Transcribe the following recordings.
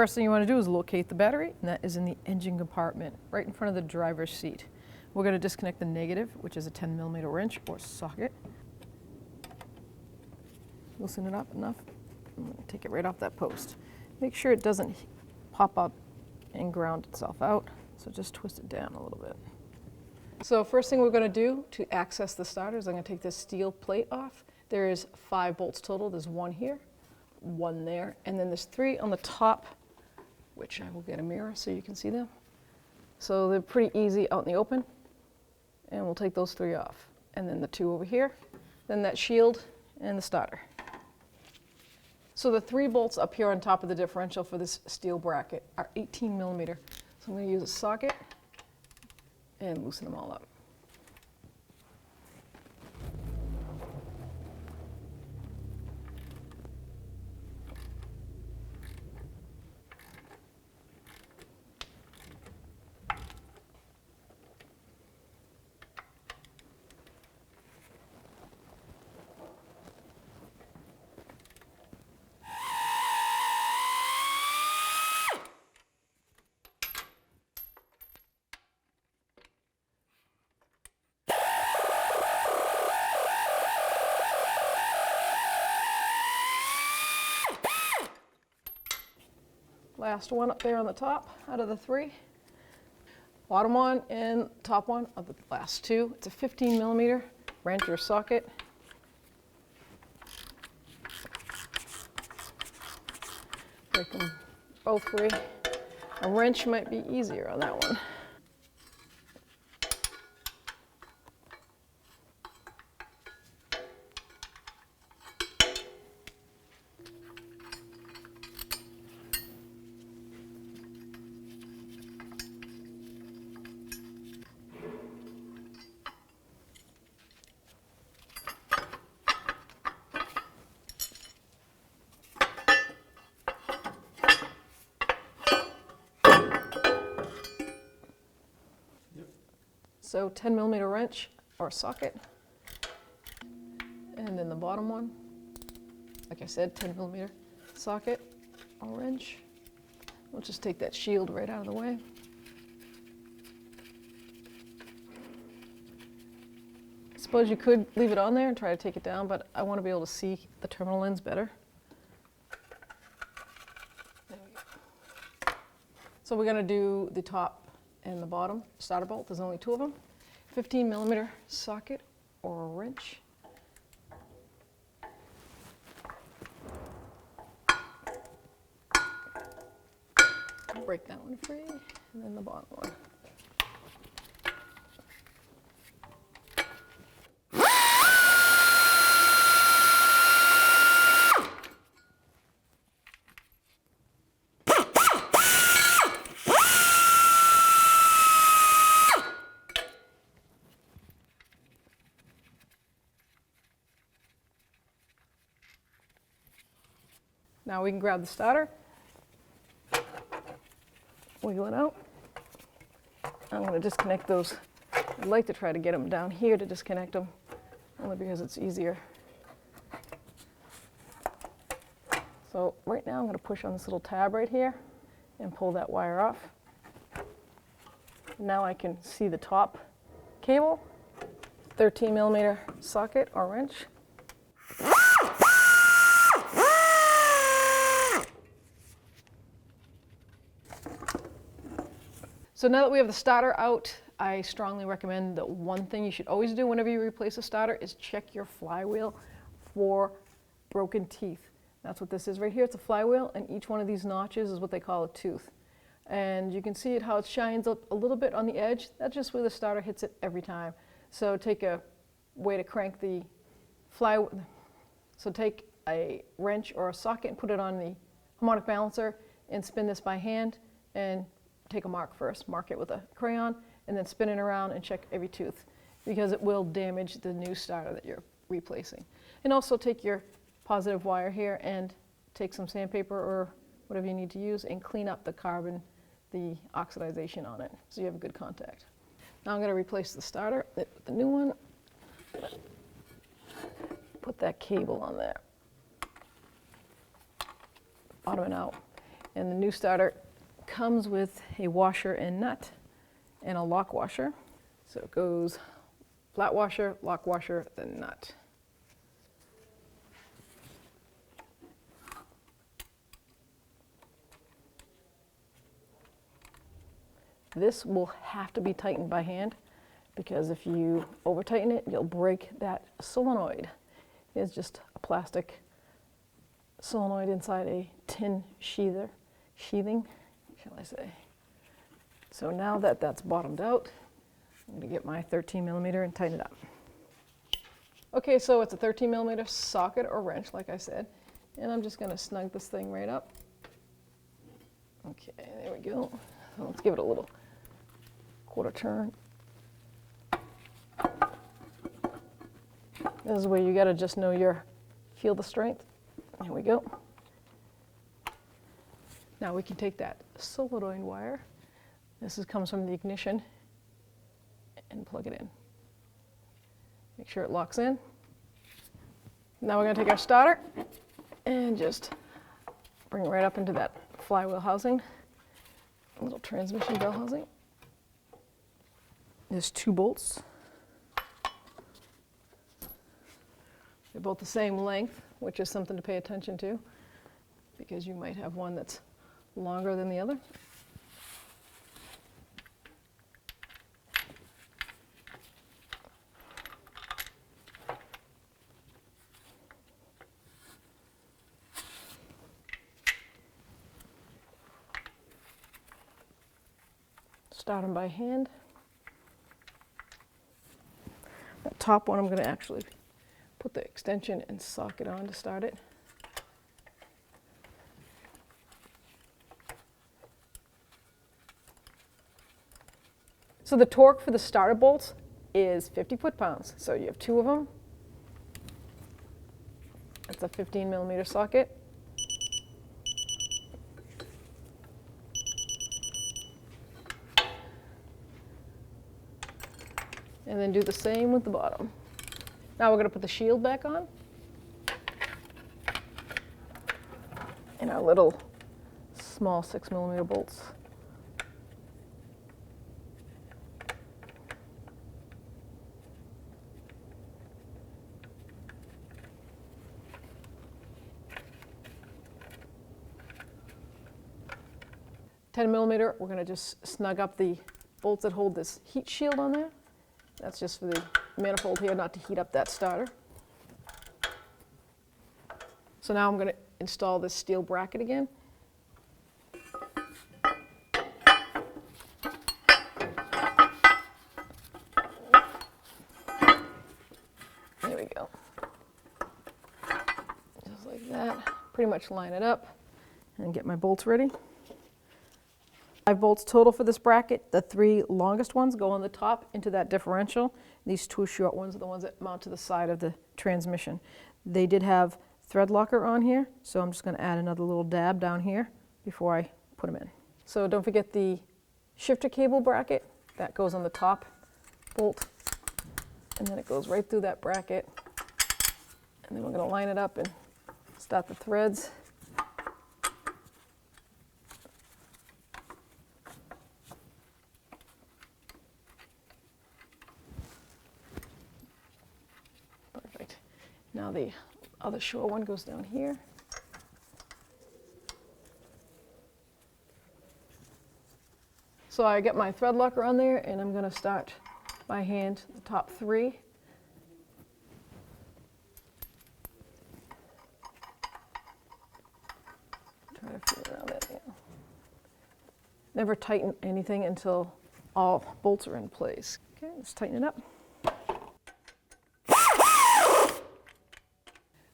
first thing you want to do is locate the battery, and that is in the engine compartment, right in front of the driver's seat. We're going to disconnect the negative, which is a 10mm wrench or socket. Loosen it up enough. I'm going to take it right off that post. Make sure it doesn't pop up and ground itself out, so just twist it down a little bit. So first thing we're going to do to access the starter is I'm going to take this steel plate off. There is 5 bolts total. There's 1 here, 1 there, and then there's 3 on the top, which I will get a mirror so you can see them. So they're pretty easy out in the open, and we'll take those 3 off. And then the 2 over here, then that shield and the starter. So the 3 bolts up here on top of the differential for this steel bracket are 18mm. So I'm going to use a socket and loosen them all up. Last one up there on the top out of the 3. Bottom one and top one of the last 2. It's a 15mm wrench or socket. Break them both free. A wrench might be easier on that one. So 10mm wrench or socket, and then the bottom one, like I said, 10mm socket or wrench. We'll just take that shield right out of the way. I suppose you could leave it on there and try to take it down, but I want to be able to see the terminal ends better. There we go. So we're going to do the top and the bottom starter bolt. There's only 2 of them. 15mm socket or a wrench. Break that one free, and then the bottom one. Now we can grab the starter, wiggle it out. I'm going to disconnect those. I'd like to try to get them down here to disconnect them, only because it's easier. So right now I'm going to push on this little tab right here and pull that wire off. Now I can see the top cable, 13mm socket or wrench. So now that we have the starter out, I strongly recommend that one thing you should always do whenever you replace a starter is check your flywheel for broken teeth. That's what this is right here. It's a flywheel, and each one of these notches is what they call a tooth. And you can see it how it shines up a little bit on the edge. That's just where the starter hits it every time. So take a way to crank the flywheel. So take a wrench or a socket and put it on the harmonic balancer and spin this by hand, and take a mark first, mark it with a crayon, and then spin it around and check every tooth, because it will damage the new starter that you're replacing. And also take your positive wire here and take some sandpaper or whatever you need to use and clean up the carbon, the oxidization on it, so you have a good contact. Now I'm going to replace the starter with the new one. Put that cable on there, bottom and out. And the new starter comes with a washer and nut and a lock washer. So it goes flat washer, lock washer, then nut. This will have to be tightened by hand because if you over tighten it, you'll break that solenoid. It's just a plastic solenoid inside a tin sheathing, shall I say. So now that that's bottomed out, I'm going to get my 13mm and tighten it up. Okay, so it's a 13mm socket or wrench, like I said, and I'm just going to snug this thing right up. Okay, there we go. So let's give it a little quarter turn. This is where you got to just know feel the strength. Here we go. Now we can take that solenoid wire. Comes from the ignition and plug it in. Make sure it locks in. Now we're going to take our starter and just bring it right up into that flywheel housing, a little transmission bell housing. There's 2 bolts. They're both the same length, which is something to pay attention to because you might have one that's longer than the other. Start them by hand. That top one I'm going to actually put the extension and socket on to start it. So the torque for the starter bolts is 50 foot-pounds. So you have 2 of them. That's a 15mm socket. And then do the same with the bottom. Now we're going to put the shield back on. And our little small 6mm bolts. $10mm, we're going to just snug up the bolts that hold this heat shield on there. That's just for the manifold here, not to heat up that starter. So now I'm going to install this steel bracket again. There we go. Just like that. Pretty much line it up and get my bolts ready. 5 bolts total for this bracket. The 3 longest ones go on the top into that differential. These 2 short ones are the ones that mount to the side of the transmission. They did have thread locker on here, so I'm just going to add another little dab down here before I put them in. So don't forget the shifter cable bracket. That goes on the top bolt, and then it goes right through that bracket. And then we're going to line it up and start the threads. Perfect. Now the other short one goes down here. So I get my thread locker on there, and I'm going to start by hand the top 3. Try to feel around it. Yeah. Never tighten anything until all bolts are in place. Okay, let's tighten it up.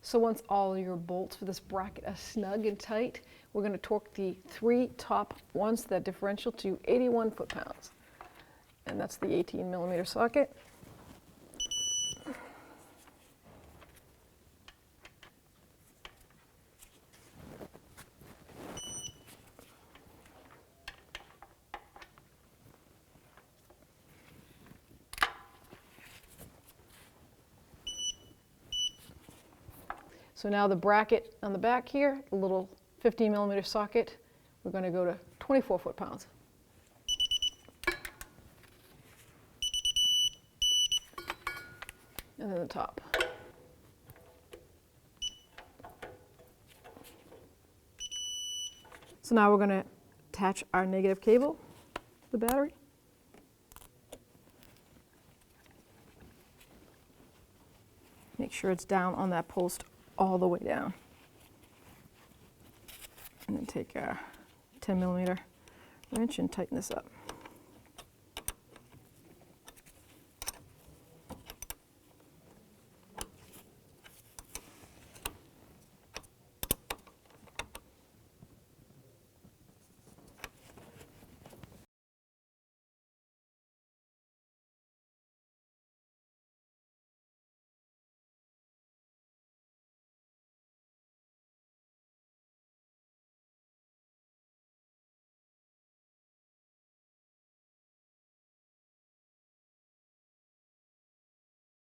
So once all your bolts for this bracket are snug and tight, we're going to torque the 3 top ones, that differential, to 81 foot-pounds. And that's the 18mm socket. So now the bracket on the back here, the little 15mm socket, we're going to go to 24 foot-pounds. And then the top. So now we're going to attach our negative cable to the battery. Make sure it's down on that post all the way down. And then take a 10mm wrench and tighten this up.